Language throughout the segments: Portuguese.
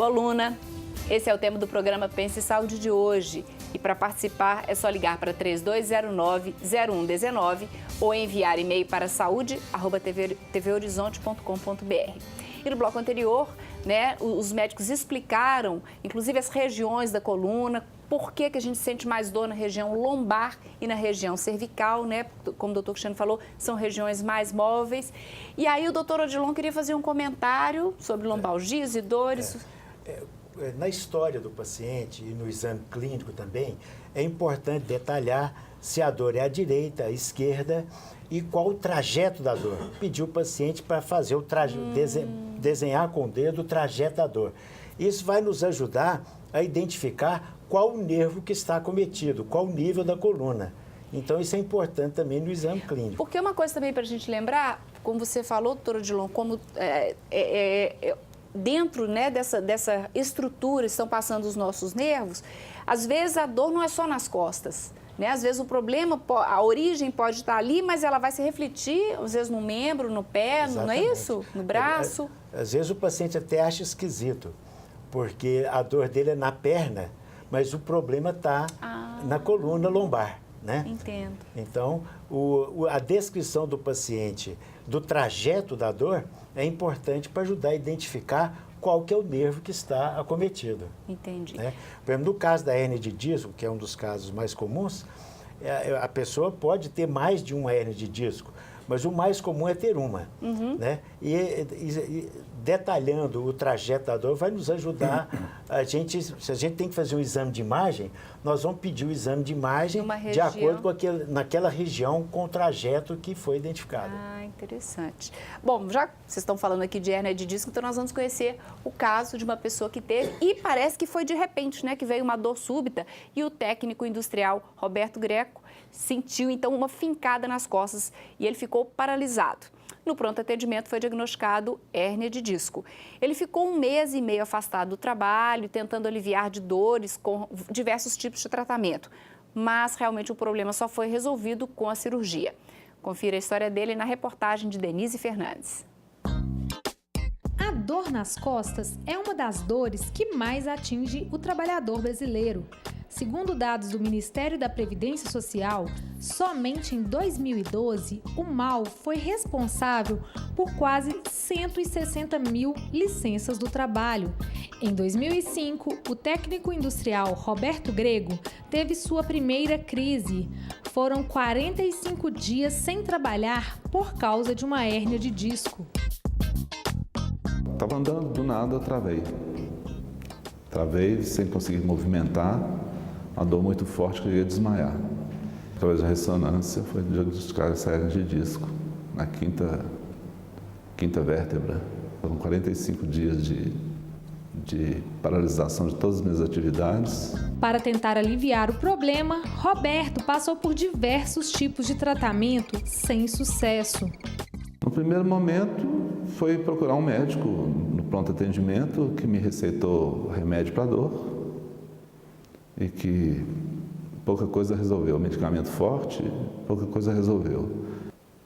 coluna. Esse é o tema do programa Pense Saúde de hoje. E para participar é só ligar para 3209-0119 ou enviar e-mail para saúde@tvhorizonte.com.br. E no bloco anterior, né, os médicos explicaram, inclusive as regiões da coluna, por que a gente sente mais dor na região lombar e na região cervical, né? Como o doutor Cristiano falou, são regiões mais móveis. E aí o doutor Odilon queria fazer um comentário sobre lombalgias e dores. Na história do paciente e no exame clínico também, é importante detalhar se a dor é à direita, à esquerda e qual o trajeto da dor. Pedir o paciente para fazer o desenhar com o dedo o trajeto da dor. Isso vai nos ajudar a identificar qual o nervo que está acometido, qual o nível da coluna. Então, isso é importante também no exame clínico. Porque uma coisa também para a gente lembrar, como você falou, doutor Odilon, como dentro, né, dessa estrutura estão passando os nossos nervos, às vezes a dor não é só nas costas, né? Às vezes o problema, a origem pode estar ali, mas ela vai se refletir, às vezes no membro, no pé, Exatamente. Não é isso? No braço. Às vezes o paciente até acha esquisito, porque a dor dele é na perna, mas o problema está na coluna lombar, né? Entendo. Então, a descrição do paciente, do trajeto da dor, é importante para ajudar a identificar qual que é o nervo que está acometido. Entendi. Né? Por exemplo, no caso da hérnia de disco, que é um dos casos mais comuns, a pessoa pode ter mais de uma hérnia de disco, mas o mais comum é ter uma. Né? E detalhando o trajeto da dor vai nos ajudar. Se a gente tem que fazer um exame de imagem, nós vamos pedir o exame de imagem de acordo com naquela região com o trajeto que foi identificado. Ah, interessante. Bom, já que vocês estão falando aqui de hérnia de disco, então nós vamos conhecer o caso de uma pessoa que teve e parece que foi de repente, né, que veio uma dor súbita e o técnico industrial Roberto Greco sentiu então uma fincada nas costas e ele ficou paralisado. No pronto atendimento foi diagnosticado hérnia de disco. Ele ficou 1 mês e meio afastado do trabalho, tentando aliviar de dores com diversos tipos de tratamento. Mas realmente o problema só foi resolvido com a cirurgia. Confira a história dele na reportagem de Denise Fernandes. A dor nas costas é uma das dores que mais atinge o trabalhador brasileiro. Segundo dados do Ministério da Previdência Social, somente em 2012, o mal foi responsável por quase 160 mil licenças do trabalho. Em 2005, o técnico industrial Roberto Grego teve sua primeira crise. Foram 45 dias sem trabalhar por causa de uma hérnia de disco. Estava andando, do nada travei. Travei sem conseguir movimentar. Uma dor muito forte que eu ia desmaiar. Através da ressonância foi diagnosticada essa hérnia de disco, na quinta vértebra. Foram 45 dias de paralisação de todas as minhas atividades. Para tentar aliviar o problema, Roberto passou por diversos tipos de tratamento sem sucesso. No primeiro momento, foi procurar um médico no pronto atendimento que me receitou remédio para dor. E que pouca coisa resolveu. Medicamento forte, pouca coisa resolveu.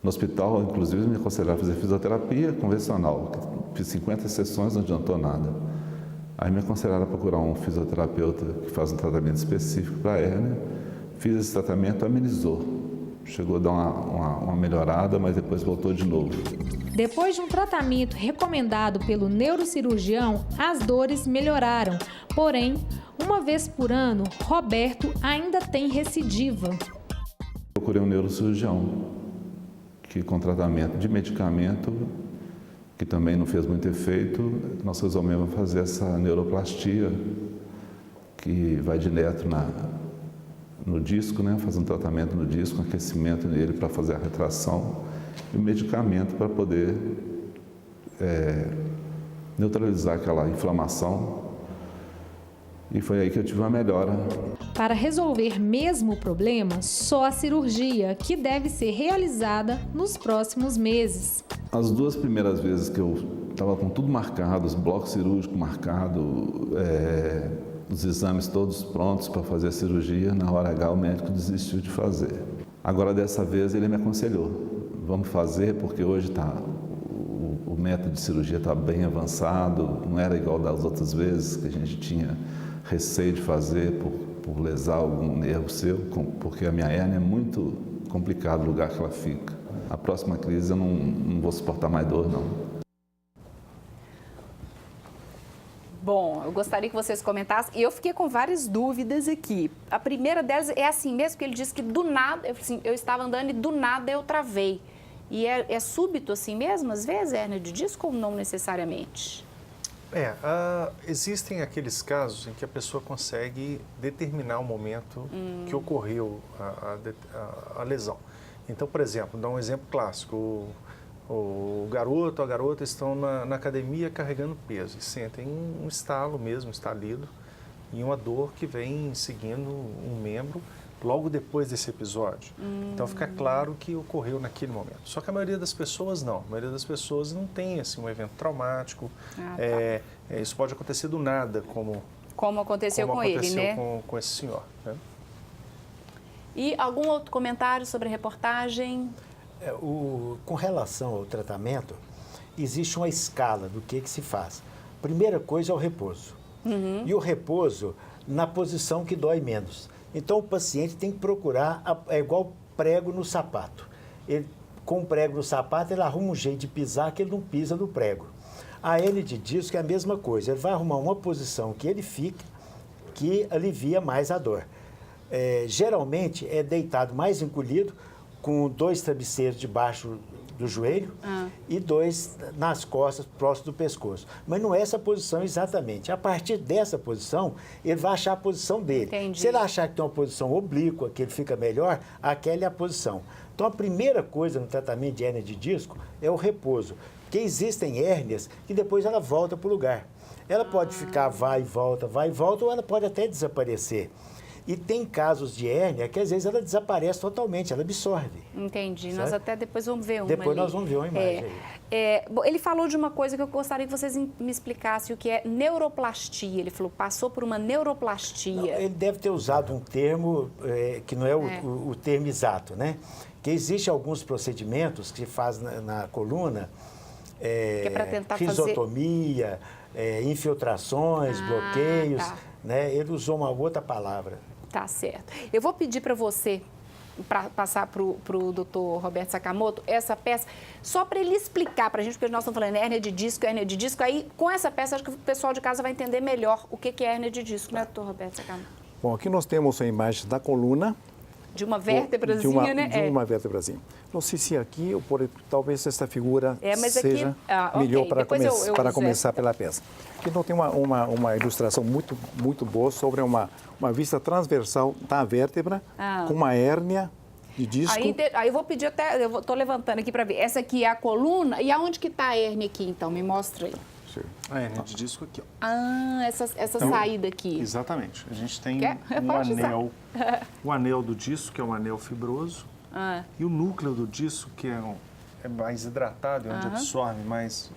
No hospital, inclusive, me aconselharam a fazer fisioterapia convencional. Fiz 50 sessões, não adiantou nada. Aí me aconselharam a procurar um fisioterapeuta que faz um tratamento específico para a hérnia. Fiz esse tratamento, amenizou. Chegou a dar uma melhorada, mas depois voltou de novo. Depois de um tratamento recomendado pelo neurocirurgião, as dores melhoraram. Porém, uma vez por ano, Roberto ainda tem recidiva. Procurei um neurocirurgião que, com tratamento de medicamento, que também não fez muito efeito, nós resolvemos fazer essa neuroplastia, que vai direto no disco, né? Fazer um tratamento no disco, um aquecimento nele para fazer a retração e o medicamento para poder neutralizar aquela inflamação. E foi aí que eu tive uma melhora. Para resolver mesmo o problema, só a cirurgia, que deve ser realizada nos próximos meses. As 2 primeiras vezes que eu estava com tudo marcado, os blocos cirúrgicos marcados, os exames todos prontos para fazer a cirurgia, na hora H o médico desistiu de fazer. Agora, dessa vez, ele me aconselhou, vamos fazer porque hoje está o o método de cirurgia está bem avançado, não era igual das outras vezes, que a gente tinha receio de fazer por lesar algum nervo seu, porque a minha hérnia é muito complicado o lugar que ela fica. A próxima crise eu não vou suportar mais dor, não. Bom, eu gostaria que vocês comentassem, e eu fiquei com várias dúvidas aqui. A primeira delas é assim mesmo, que ele disse que do nada, eu estava andando e do nada eu travei. E é súbito assim mesmo, às vezes, hérnia de disco ou não necessariamente? Existem aqueles casos em que a pessoa consegue determinar o momento que ocorreu a lesão. Então, por exemplo, dá um exemplo clássico. O garoto, a garota estão na academia carregando peso e sentem um estalo mesmo, um estalido, e uma dor que vem seguindo um membro logo depois desse episódio. Então fica claro que ocorreu naquele momento. Só que a maioria das pessoas não. A maioria das pessoas não tem assim, um evento traumático. Isso pode acontecer do nada, como aconteceu com ele, né? Com esse senhor. Né? E algum outro comentário sobre a reportagem? Com relação ao tratamento, existe uma escala do que se faz. Primeira coisa é o repouso. E o repouso na posição que dói menos. Então, o paciente tem que procurar, é igual prego no sapato. Com prego no sapato, ele arruma um jeito de pisar que ele não pisa no prego. A hérnia de disco é a mesma coisa. Ele vai arrumar uma posição que ele fique, que alivia mais a dor. Geralmente, é deitado mais encolhido, com 2 travesseiros debaixo do joelho e 2 nas costas, próximo do pescoço. Mas não é essa posição exatamente. A partir dessa posição, ele vai achar a posição dele. Entendi. Se ele achar que tem uma posição oblíqua, que ele fica melhor, aquela é a posição. Então, a primeira coisa no tratamento de hérnia de disco é o repouso. Porque existem hérnias que depois ela volta para o lugar. Ela pode ficar vai e volta, ou ela pode até desaparecer. E tem casos de hérnia que às vezes ela desaparece totalmente, ela absorve. Entendi. Certo? Nós até depois vamos ver uma Depois ali. nós vamos ver uma imagem aí. Bom, ele falou de uma coisa que eu gostaria que vocês me explicassem, o que é neuroplastia. Ele falou, passou por uma neuroplastia. Não, ele deve ter usado um termo que não é o termo exato, né? Que existem alguns procedimentos que se faz na coluna, que é para tentar risotomia, infiltrações, bloqueios, tá. né? Ele usou uma outra palavra. Tá certo. Eu vou pedir para você, para passar para o doutor Roberto Sakamoto, essa peça, só para ele explicar para a gente, porque nós estamos falando hérnia de disco, aí com essa peça acho que o pessoal de casa vai entender melhor o que é hérnia de disco, né, doutor Roberto Sakamoto? Bom, aqui nós temos a imagem da coluna. De uma vértebrazinha, né? De uma vértebrazinha. Não sei se aqui, talvez essa figura mas seja aqui, melhor para, para uso começar essa. pela peça. Aqui não tem uma ilustração muito boa sobre uma vista transversal da vértebra com uma hérnia de disco. Aí eu vou pedir até, eu estou levantando aqui para ver. Essa aqui é a coluna, e aonde que está a hérnia aqui, então? Me mostra aí. A hérnia de disco aqui, ó. Essa saída aqui. Exatamente. A gente tem um anel, o anel do disco, que é um anel fibroso, e o núcleo do disco, que é mais hidratado, onde absorve mais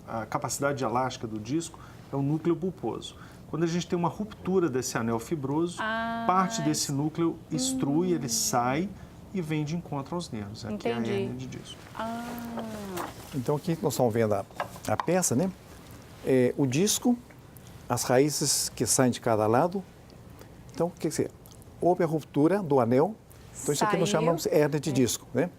a capacidade elástica do disco, é o núcleo pulposo. Quando a gente tem uma ruptura desse anel fibroso, parte desse núcleo extrui, ele sai e vem de encontro aos nervos. Aqui é a hérnia de disco. Então, aqui nós estamos vendo a peça, né? O disco, as raízes que saem de cada lado. Então, o que quer dizer? Houve a ruptura do anel. Então, isso aqui nós chamamos hérnia de disco, né?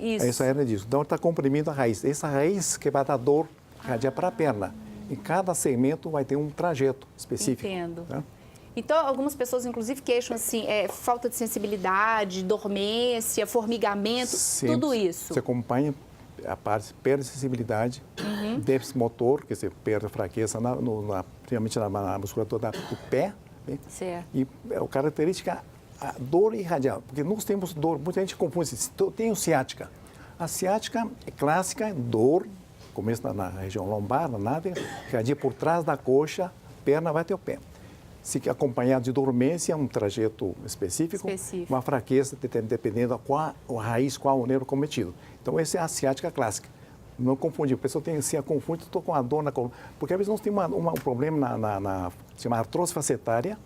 Isso. Essa hérnia de disco. Então, está comprimindo a raiz. Essa raiz que vai dar dor radial para a perna. E cada segmento vai ter um trajeto específico. Entendo. Né? Então, algumas pessoas, inclusive, queixam assim, falta de sensibilidade, dormência, formigamento, tudo isso. Você acompanha a parte de perda de sensibilidade, déficit motor, quer dizer, perda de fraqueza, principalmente na musculatura do pé. Né? Certo. E a característica, a dor irradial, porque nós temos dor, muita gente confunde, tem o ciática. A ciática é clássica, dor, começa na região lombar, na nádega, irradia por trás da coxa, perna vai até o pé. Se acompanhado de dormência, um trajeto específico. Uma fraqueza, dependendo da qual a raiz, qual o nervo cometido. Então, essa é a ciática clássica. Não confundir. A pessoa tem assim, confunde, estou com a dor na coluna. Porque às vezes nós temos um problema chama artrose facetária,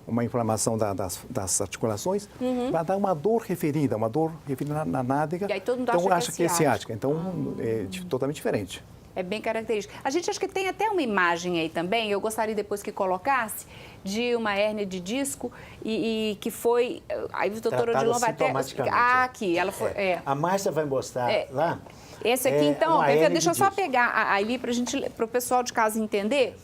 uma inflamação das articulações, vai dar uma dor referida na nádega. E aí todo mundo então, acha que é que é ciática. Então, é totalmente diferente. É bem característico. A gente acha que tem até uma imagem aí também, eu gostaria depois que colocasse, de uma hérnia de disco e que foi... Aí o doutor Odilon vai até... Aqui, ela foi... A Márcia vai mostrar lá. Esse aqui, então, deixa eu só disco. pegar aí para o pessoal de casa entender.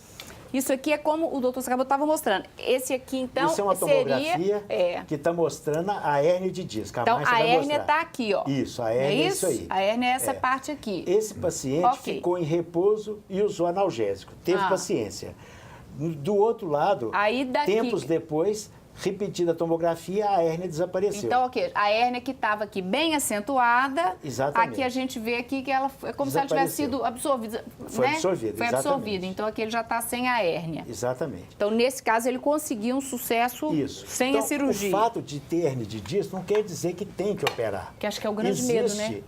Isso aqui é como o doutor Sacabo estava mostrando. Esse aqui, então, isso é uma tomografia seria... que está mostrando a hérnia de disco. Então, a hérnia está aqui, ó. Isso, a hérnia é isso aí. A hérnia é essa parte aqui. Esse paciente ficou em repouso e usou analgésico. Teve paciência. Do outro lado, aí tempos depois, repetida a tomografia, a hérnia desapareceu. Então, a hérnia que estava aqui bem acentuada, exatamente. Aqui a gente vê aqui que ela é como se ela tivesse sido absorvida. Foi absorvida, Foi absorvida, então aqui ele já está sem a hérnia. Exatamente. Então, nesse caso, ele conseguiu um sucesso sem a cirurgia. O fato de ter hérnia de disco não quer dizer que tem que operar. Que acho que é o grande medo, né?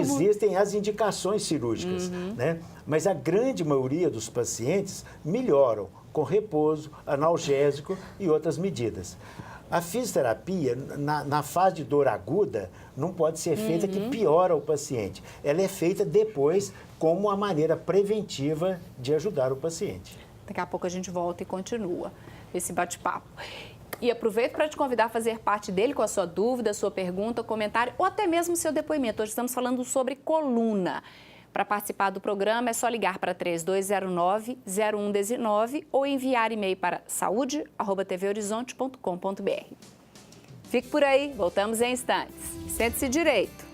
Existem as indicações cirúrgicas, né? Mas a grande maioria dos pacientes melhoram com repouso, analgésico e outras medidas. A fisioterapia, na fase de dor aguda, não pode ser feita que piora o paciente. Ela é feita depois como uma maneira preventiva de ajudar o paciente. Daqui a pouco a gente volta e continua esse bate-papo. E aproveito para te convidar a fazer parte dele com a sua dúvida, sua pergunta, comentário ou até mesmo seu depoimento. Hoje estamos falando sobre coluna. Para participar do programa é só ligar para 3209-0119 ou enviar e-mail para saude@tvhorizonte.com.br. Fique por aí, voltamos em instantes. Sente-se direito.